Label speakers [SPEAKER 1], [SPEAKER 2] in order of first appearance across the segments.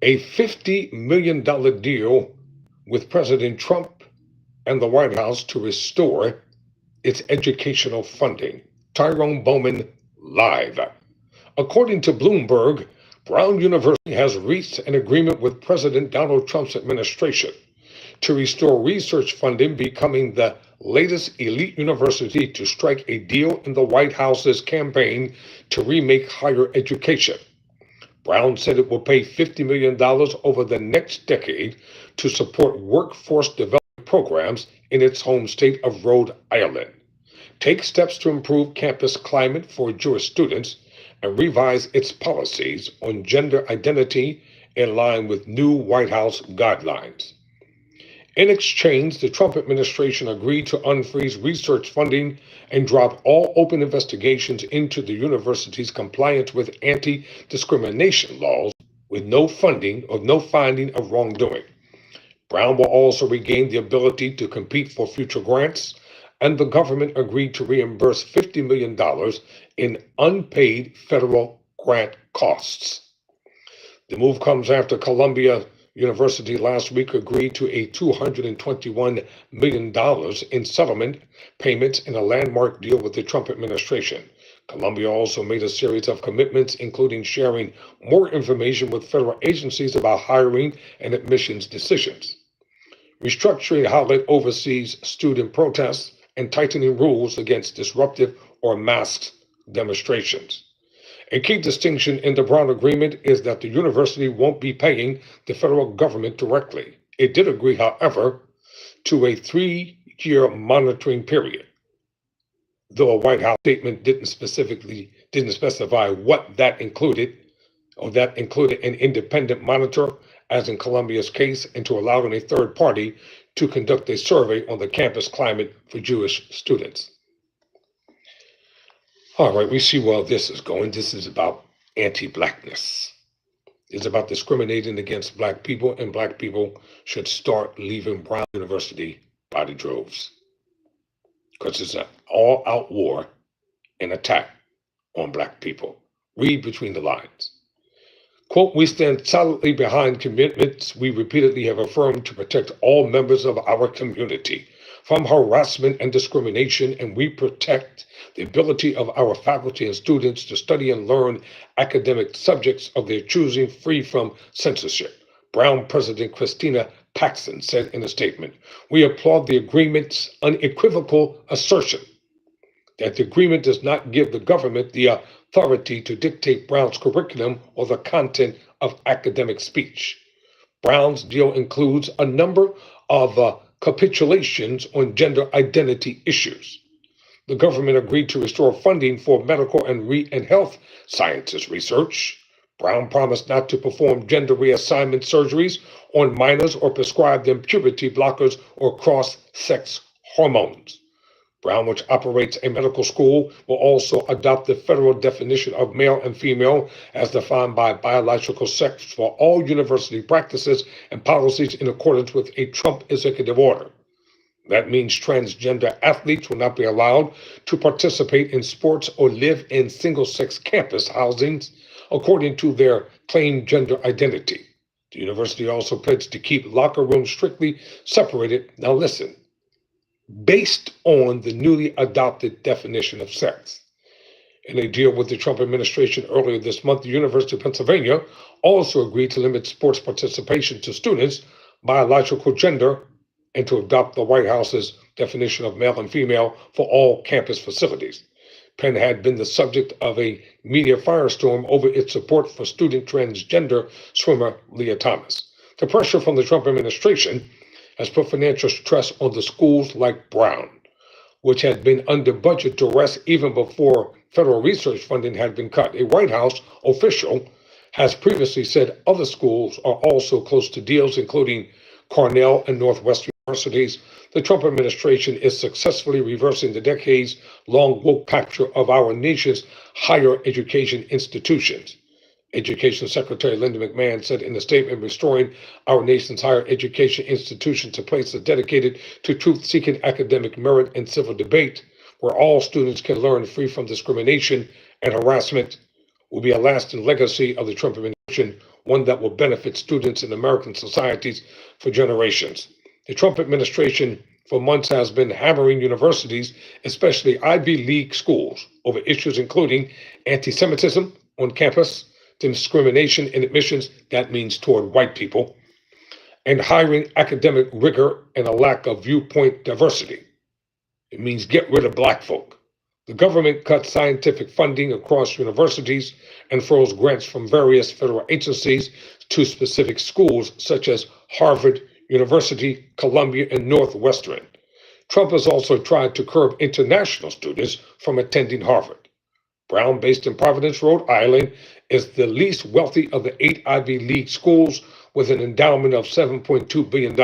[SPEAKER 1] A $50 million deal with President Trump and the White House to restore its educational funding. Tyrone Bowman live. According to Bloomberg, Brown University has reached an agreement with President Donald Trump's administration to restore research funding, becoming the latest elite university to strike a deal in the White House's campaign to remake higher education. Brown said it will pay $50 million over the next decade to support workforce development programs in its home state of Rhode Island, take steps to improve campus climate for Jewish students, and revise its policies on gender identity in line with new White House guidelines. In exchange, the Trump administration agreed to unfreeze research funding and drop all open investigations into the university's compliance with anti-discrimination laws, with no finding of wrongdoing. Brown will also regain the ability to compete for future grants, and the government agreed to reimburse $50 million in unpaid federal grant costs. The move comes after Columbia University last week agreed to a $221 million in settlement payments in a landmark deal with the Trump administration. Columbia also made a series of commitments, including sharing more information with federal agencies about hiring and admissions decisions, restructuring how it oversees student protests, and tightening rules against disruptive or masked demonstrations. A key distinction in the Brown Agreement is that the university won't be paying the federal government directly. It did agree, however, to a 3-year monitoring period, though a White House statement didn't specify what that included, or that included an independent monitor, as in Columbia's case, and to allow a third party to conduct a survey on the campus climate for Jewish students. All right, we see where this is going. This is about anti-blackness. It's about discriminating against black people, and black people should start leaving Brown University by the droves, because it's an all-out war and attack on black people. Read between the lines. Quote, "We stand solidly behind commitments we repeatedly have affirmed to protect all members of our community from harassment and discrimination, and we protect the ability of our faculty and students to study and learn academic subjects of their choosing free from censorship," Brown President Christina Paxson said in a statement. "We applaud the agreement's unequivocal assertion that the agreement does not give the government the authority to dictate Brown's curriculum or the content of academic speech. Brown's deal includes a number of capitulations on gender identity issues. The government agreed to restore funding for medical and health sciences research. Brown promised not to perform gender reassignment surgeries on minors or prescribe them puberty blockers or cross-sex hormones. Brown, which operates a medical school, will also adopt the federal definition of male and female as defined by biological sex for all university practices and policies in accordance with a Trump executive order. That means transgender athletes will not be allowed to participate in sports or live in single-sex campus housings according to their claimed gender identity. The university also pledged to keep locker rooms strictly separated. Now listen, based on the newly adopted definition of sex. In a deal with the Trump administration earlier this month, the University of Pennsylvania also agreed to limit sports participation to students' biological gender and to adopt the White House's definition of male and female for all campus facilities. Penn had been the subject of a media firestorm over its support for student transgender swimmer Leah Thomas. The pressure from the Trump administration has put financial stress on the schools like Brown, which had been under budget duress even before federal research funding had been cut. A White House official has previously said other schools are also close to deals, including Cornell and Northwestern universities. The Trump administration is successfully reversing the decades-long woke capture of our nation's higher education institutions. Education Secretary Linda McMahon said in a statement, restoring our nation's higher education institutions to places dedicated to truth-seeking academic merit and civil debate, where all students can learn free from discrimination and harassment, will be a lasting legacy of the Trump administration, one that will benefit students in American societies for generations. The Trump administration for months has been hammering universities, especially Ivy League schools, over issues including anti Semitism on campus, discrimination in admissions, that means toward white people, and hiring academic rigor and a lack of viewpoint diversity. It means get rid of black folk. The government cut scientific funding across universities and froze grants from various federal agencies to specific schools such as Harvard University, Columbia, and Northwestern. Trump has also tried to curb international students from attending Harvard. Brown, based in Providence, Rhode Island, is the least wealthy of the 8 Ivy League schools with an endowment of $7.2 billion.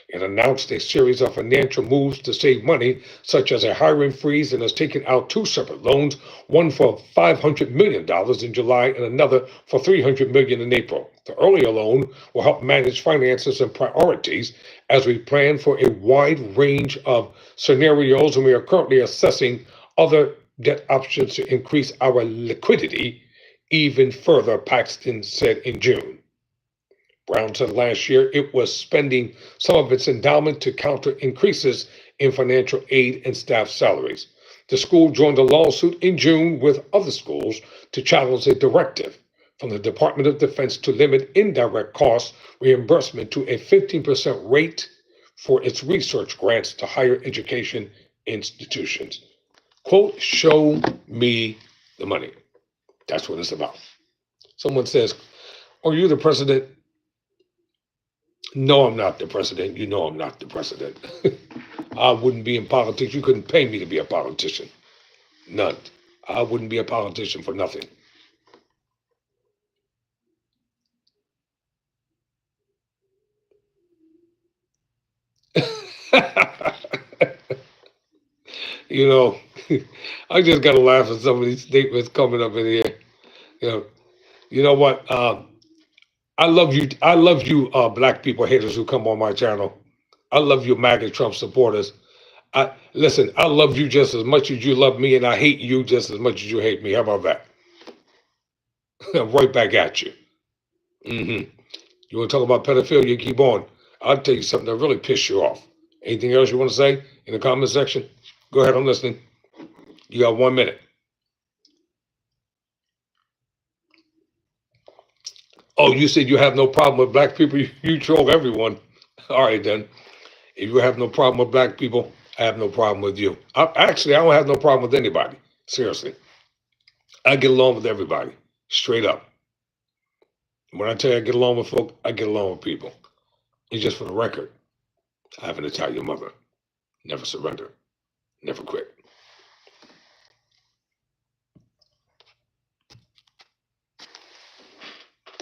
[SPEAKER 1] It announced a series of financial moves to save money, such as a hiring freeze, and has taken out two separate loans, one for $500 million in July and another for $300 million in April. The earlier loan will help manage finances and priorities as we plan for a wide range of scenarios, and we are currently assessing other debt options to increase our liquidity even further, Paxton said in June. Brown said last year it was spending some of its endowment to counter increases in financial aid and staff salaries. The school joined a lawsuit in June with other schools to challenge a directive from the Department of Defense to limit indirect cost reimbursement to a 15% rate for its research grants to higher education institutions. Quote, show me the money. That's what it's about. Someone says, are you the president? No, I'm not the president. You know I'm not the president. I wouldn't be in politics. You couldn't pay me to be a politician. None. I wouldn't be a politician for nothing. you know, I just gotta laugh at some of these statements coming up in here. You know, you know what? I love you. I love you, black people haters who come on my channel. I love you, MAGA Trump supporters. Listen. I love you just as much as you love me, and I hate you just as much as you hate me. How about that? Right back at you. hmm You want to talk about pedophilia? Keep on. I'll tell you something that really piss you off. Anything else you want to say in the comment section? Go ahead. I'm listening. You got 1 minute. Oh, you said you have no problem with black people. You troll everyone. All right, then. If you have no problem with black people, I have no problem with you. Actually, I don't have no problem with anybody. Seriously. I get along with everybody. Straight up. When I tell you I get along with folk, I get along with people. And just for the record, I have an Italian mother. Never surrender. Never quit.